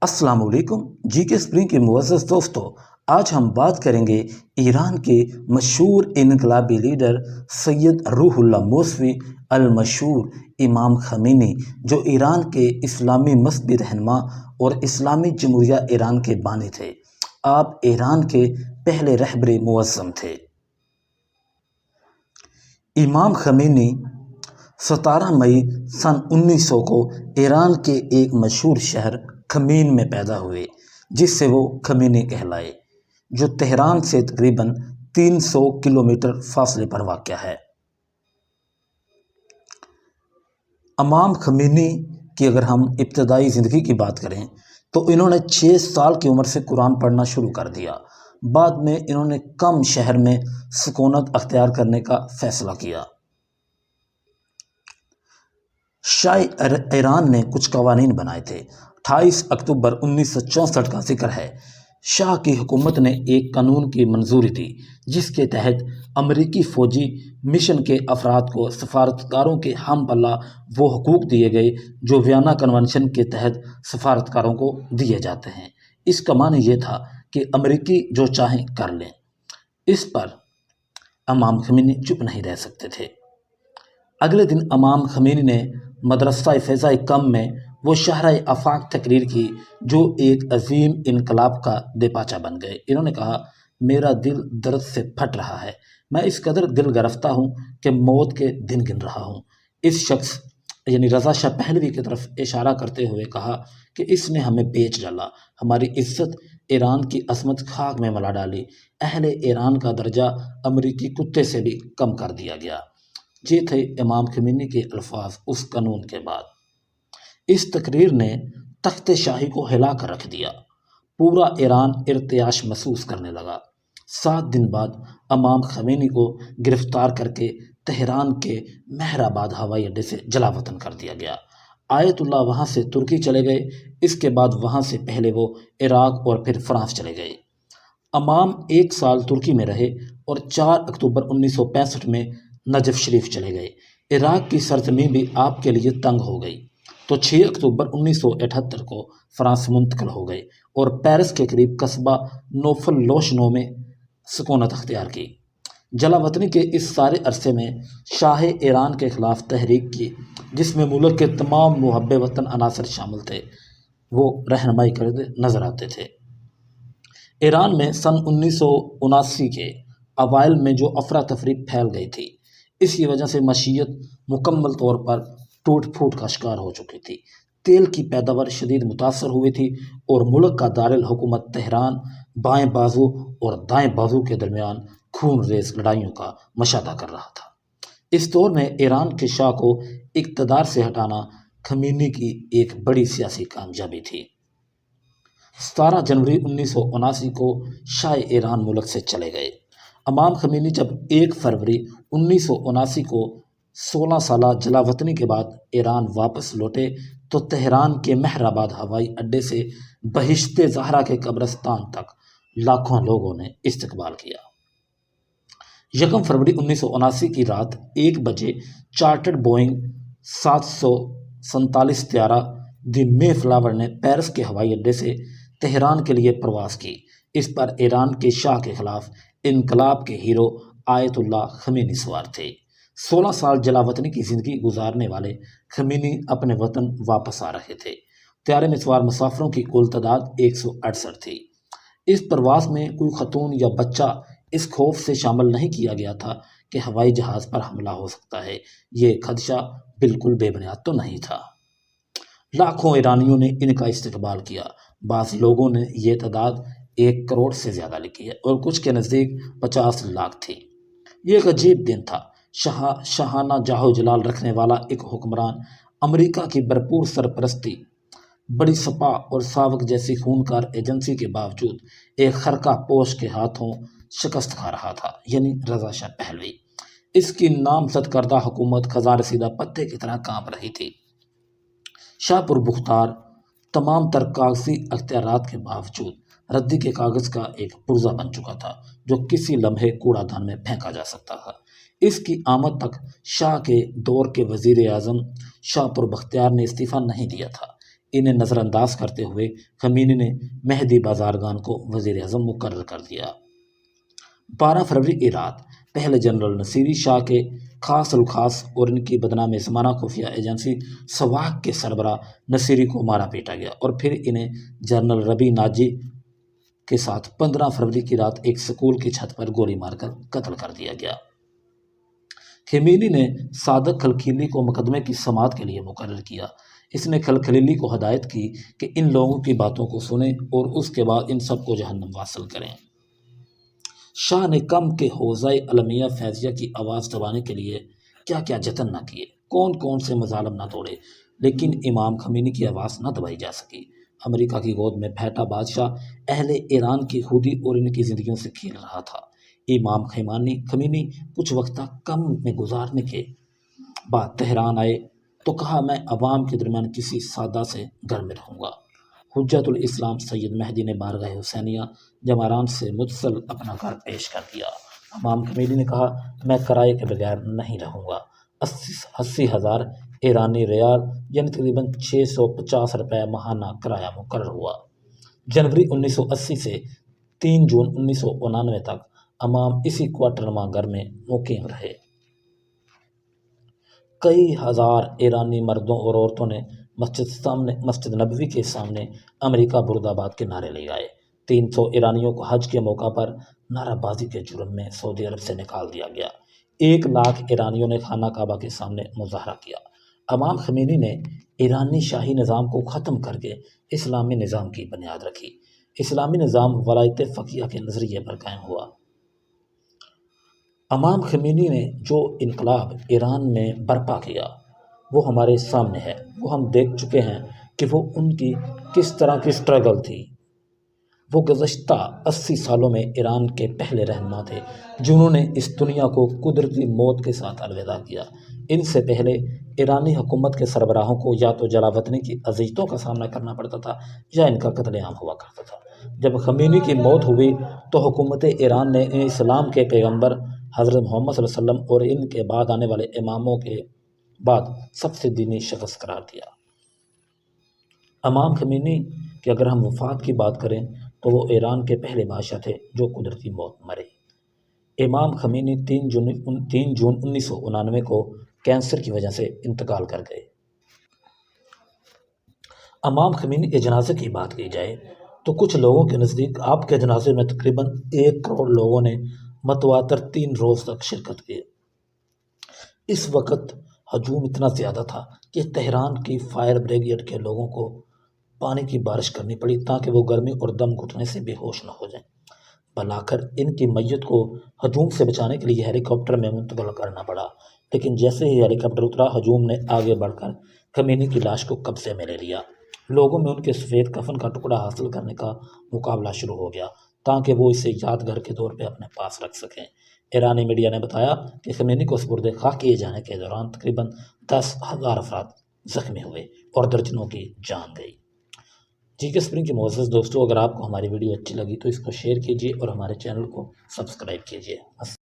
السلام علیکم جی کے اسپرنگ کے معزز دوستو، آج ہم بات کریں گے ایران کے مشہور انقلابی لیڈر سید روح اللہ موسوی المشہور امام خمینی، جو ایران کے اسلامی مذہبی رہنما اور اسلامی جمہوریہ ایران کے بانی تھے۔ آپ ایران کے پہلے رہبر معظم تھے۔ امام خمینی 17 مئی سن 1900 کو ایران کے ایک مشہور شہر خمین میں پیدا ہوئے، جس سے وہ خمینی کہلائے، جو تہران سے تقریباً 300 کلومیٹر فاصلے پر واقع ہے۔ امام خمینی کی اگر ہم ابتدائی زندگی کی بات کریں تو انہوں نے 6 سال کی عمر سے قرآن پڑھنا شروع کر دیا۔ بعد میں انہوں نے کم شہر میں سکونت اختیار کرنے کا فیصلہ کیا۔ شاہ ایران نے کچھ قوانین بنائے تھے۔ 28 اکتوبر 1964 کا ذکر ہے۔ شاہ کی حکومت نے ایک قانون کی منظوری دی، جس کے تحت امریکی فوجی مشن کے افراد کو سفارتکاروں کے ہم پلہ وہ حقوق دیے گئے جو ویانا کنونشن کے تحت سفارتکاروں کو دیے جاتے ہیں۔ اس کا معنی یہ تھا کہ امریکی جو چاہیں کر لیں۔ اس پر امام خمینی چپ نہیں رہ سکتے تھے۔ اگلے دن امام خمینی نے مدرسہ فضائے کم میں وہ شاہراہ آفاق تقریر کی، جو ایک عظیم انقلاب کا دیپاچہ بن گئے۔ انہوں نے کہا، میرا دل درد سے پھٹ رہا ہے، میں اس قدر دل گرفتہ ہوں کہ موت کے دن گن رہا ہوں۔ اس شخص یعنی رضا شاہ پہلوی کی طرف اشارہ کرتے ہوئے کہا کہ اس نے ہمیں بیچ ڈالا، ہماری عزت، ایران کی عظمت خاک میں ملا ڈالی، اہل ایران کا درجہ امریکی کتے سے بھی کم کر دیا گیا۔ یہ تھے امام خمینی کے الفاظ اس قانون کے بعد۔ اس تقریر نے تخت شاہی کو ہلا کر رکھ دیا۔ پورا ایران ارتعاش محسوس کرنے لگا۔ 7 دن بعد امام خمینی کو گرفتار کر کے تہران کے مہر آباد ہوائی اڈے سے جلا وطن کر دیا گیا۔ آیت اللہ وہاں سے ترکی چلے گئے۔ اس کے بعد وہاں سے پہلے وہ عراق اور پھر فرانس چلے گئے۔ امام 1 سال ترکی میں رہے اور 4 اکتوبر 1965 میں نجف شریف چلے گئے۔ عراق کی سرزمین بھی آپ کے لیے تنگ ہو گئی، تو 6 اکتوبر 1978 کو فرانس منتقل ہو گئے اور پیرس کے قریب قصبہ نوفل لوشنو میں سکونت اختیار کی۔ جلا وطنی کے اس سارے عرصے میں شاہ ایران کے خلاف تحریک کی، جس میں ملک کے تمام محب وطن عناصر شامل تھے، وہ رہنمائی کرتے نظر آتے تھے۔ ایران میں سن 1979 کے اوائل میں جو افراتفری پھیل گئی تھی، اس کی وجہ سے معیشت مکمل طور پر ٹوٹ پھوٹ کا شکار ہو چکی تھی۔ تیل کی پیداوار شدید متاثر ہوئی تھی اور ملک کا دارالحکومت تہران بائیں بازو اور دائیں بازو کے درمیان خون ریز لڑائیوں کا مشاہدہ کر رہا تھا۔ اس دور میں ایران کے شاہ کو اقتدار سے ہٹانا خمینی کی ایک بڑی سیاسی کامیابی تھی۔ 17 جنوری 1979 کو شاہ ایران ملک سے چلے گئے۔ امام خمینی جب 1 فروری 1979 کو 16 سالہ جلا وطنی کے بعد ایران واپس لوٹے تو تہران کے مہر آباد ہوائی اڈے سے بہشت زہرا کے قبرستان تک لاکھوں لوگوں نے استقبال کیا۔ 1 فروری 1979 کی رات 1 بجے چارٹرڈ بوئنگ 747 طیارہ دی مے فلاور نے پیرس کے ہوائی اڈے سے تہران کے لیے پرواز کی۔ اس پر ایران کے شاہ کے خلاف انقلاب کے ہیرو آیت اللہ خمینی سوار تھے۔ 16 سال جلا وطنی کی زندگی گزارنے والے خمینی اپنے وطن واپس آ رہے تھے۔ طیارے میں سوار مسافروں کی کل تعداد 168 تھی۔ اس پرواز میں کوئی خاتون یا بچہ اس خوف سے شامل نہیں کیا گیا تھا کہ ہوائی جہاز پر حملہ ہو سکتا ہے۔ یہ خدشہ بالکل بے بنیاد تو نہیں تھا۔ لاکھوں ایرانیوں نے ان کا استقبال کیا۔ بعض لوگوں نے یہ تعداد 1 کروڑ سے زیادہ لکھی ہے اور کچھ کے نزدیک 50 لاکھ تھی۔ یہ ایک عجیب دن تھا۔ شاہانہ جاہو جلال رکھنے والا ایک حکمران امریکہ کی بھرپور سرپرستی، بڑی سپا اور ساوک جیسی خونکار ایجنسی کے باوجود ایک خرقہ پوش کے ہاتھوں شکست کھا رہا تھا، یعنی رضا شاہ پہلوی۔ اس کی نامزد کردہ حکومت خزاں رسیدہ پتے کی طرح کانپ رہی تھی۔ شاہ پر بختار تمام تر کاغذی اختیارات کے باوجود ردی کے کاغذ کا ایک پرزہ بن چکا تھا، جو کسی لمحے کوڑا دان میں پھینکا جا سکتا تھا۔ اس کی آمد تک شاہ کے دور کے وزیر اعظم شاہ پر بختیار نے استعفیٰ نہیں دیا تھا۔ انہیں نظر انداز کرتے ہوئے خمینی نے مہدی بازرگان کو وزیر اعظم مقرر کر دیا۔ 12 فروری کی رات پہلے جنرل نصیری شاہ کے خاص الخاص اور ان کی بدنام زمانہ خفیہ ایجنسی سواک کے سربراہ نصیری کو مارا پیٹا گیا اور پھر انہیں جنرل ربیع ناجی کے ساتھ 15 فروری کی رات ایک سکول کی چھت پر گولی مار کر قتل کر دیا گیا۔ خمینی نے صادق خلخیلی کو مقدمے کی سماعت کے لیے مقرر کیا۔ اس نے خلخیلی کو ہدایت کی کہ ان لوگوں کی باتوں کو سنیں اور اس کے بعد ان سب کو جہنم واصل کریں۔ شاہ نے کم کے حوزہ المیہ فیضیہ کی آواز دبانے کے لیے کیا کیا جتن نہ کیے، کون کون سے مظالم نہ توڑے، لیکن امام خمینی کی آواز نہ دبائی جا سکی۔ امریکہ کی گود میں پھیٹا بادشاہ اہل ایران کی خودی اور ان کی زندگیوں سے کھیل رہا تھا۔ امام خمینی کچھ وقت تک کم میں گزارنے کے بعد تہران آئے تو کہا، میں عوام کے درمیان کسی سادہ سے گھر میں رہوں گا۔ حجت الاسلام سید مہدی نے بارگاہ حسینیہ جماران سے متصل اپنا گھر پیش کر دیا۔ امام خمینی نے کہا، میں کرائے کے بغیر نہیں رہوں گا۔ 80,000 ایرانی ریال یعنی تقریباً 650 روپے ماہانہ کرایہ مقرر ہوا۔ جنوری 1980 سے 3 جون 1999 تک امام اسی کوارٹر نما گھر میں مقیم رہے۔ کئی ہزار ایرانی مردوں اور عورتوں نے مسجد نبوی کے سامنے امریکہ برد آباد کے نعرے لے آئے۔ 300 ایرانیوں کو حج کے موقع پر نعرہ بازی کے جرم میں سعودی عرب سے نکال دیا گیا۔ 1 لاکھ ایرانیوں نے خانہ کعبہ کے سامنے مظاہرہ کیا۔ امام خمینی نے ایرانی شاہی نظام کو ختم کر کے اسلامی نظام کی بنیاد رکھی۔ اسلامی نظام ولایت فقیہ کے نظریے پر قائم ہوا۔ امام خمینی نے جو انقلاب ایران میں برپا کیا وہ ہمارے سامنے ہے۔ وہ ہم دیکھ چکے ہیں کہ وہ ان کی کس طرح کی سٹرگل تھی۔ وہ گزشتہ 80 سالوں میں ایران کے پہلے رہنما تھے جنہوں نے اس دنیا کو قدرتی موت کے ساتھ الوداع کیا۔ ان سے پہلے ایرانی حکومت کے سربراہوں کو یا تو جلا وطنی کی اذیتوں کا سامنا کرنا پڑتا تھا یا ان کا قتل عام ہوا کرتا تھا۔ جب خمینی کی موت ہوئی تو حکومت ایران نے اسلام کے پیغمبر حضرت محمد صلی اللہ علیہ وسلم اور ان کے بعد آنے والے اماموں کے بعد سب سے دینی شخص قرار دیا۔ امام خمینی کی اگر ہم وفات کی بات کریں تو وہ ایران کے پہلے بادشاہ تھے جو قدرتی موت مرے۔ امام خمینی 3 جون 1999 کو کینسر کی وجہ سے انتقال کر گئے۔ امام خمینی کے جنازے کی بات کی جائے تو کچھ لوگوں کے نزدیک آپ کے جنازے میں تقریباً 1 کروڑ لوگوں نے متواتر 3 روز تک شرکت کی۔ اس وقت ہجوم اتنا زیادہ تھا کہ تہران کی فائر بریگیڈ کے لوگوں کو پانی کی بارش کرنی پڑی تاکہ وہ گرمی اور دم گھٹنے سے بے ہوش نہ ہو جائیں۔ بلاخر ان کی میت کو ہجوم سے بچانے کے لیے ہیلی کاپٹر میں منتقل کرنا پڑا، لیکن جیسے ہی ہیلی کاپٹر اترا ہجوم نے آگے بڑھ کر خمینی کی لاش کو قبضے میں لے لیا۔ لوگوں میں ان کے سفید کفن کا ٹکڑا حاصل کرنے کا مقابلہ شروع ہو گیا تاکہ وہ اسے یادگار کے طور پہ اپنے پاس رکھ سکیں۔ ایرانی میڈیا نے بتایا کہ خمینی کو سپرد خاک کیے جانے کے دوران تقریباً 10,000 افراد زخمی ہوئے اور درجنوں کی جان گئی۔ جی کے اسپرنگ کے معزز دوستو، اگر آپ کو ہماری ویڈیو اچھی لگی تو اس کو شیئر کیجیے اور ہمارے چینل کو سبسکرائب کیجیے۔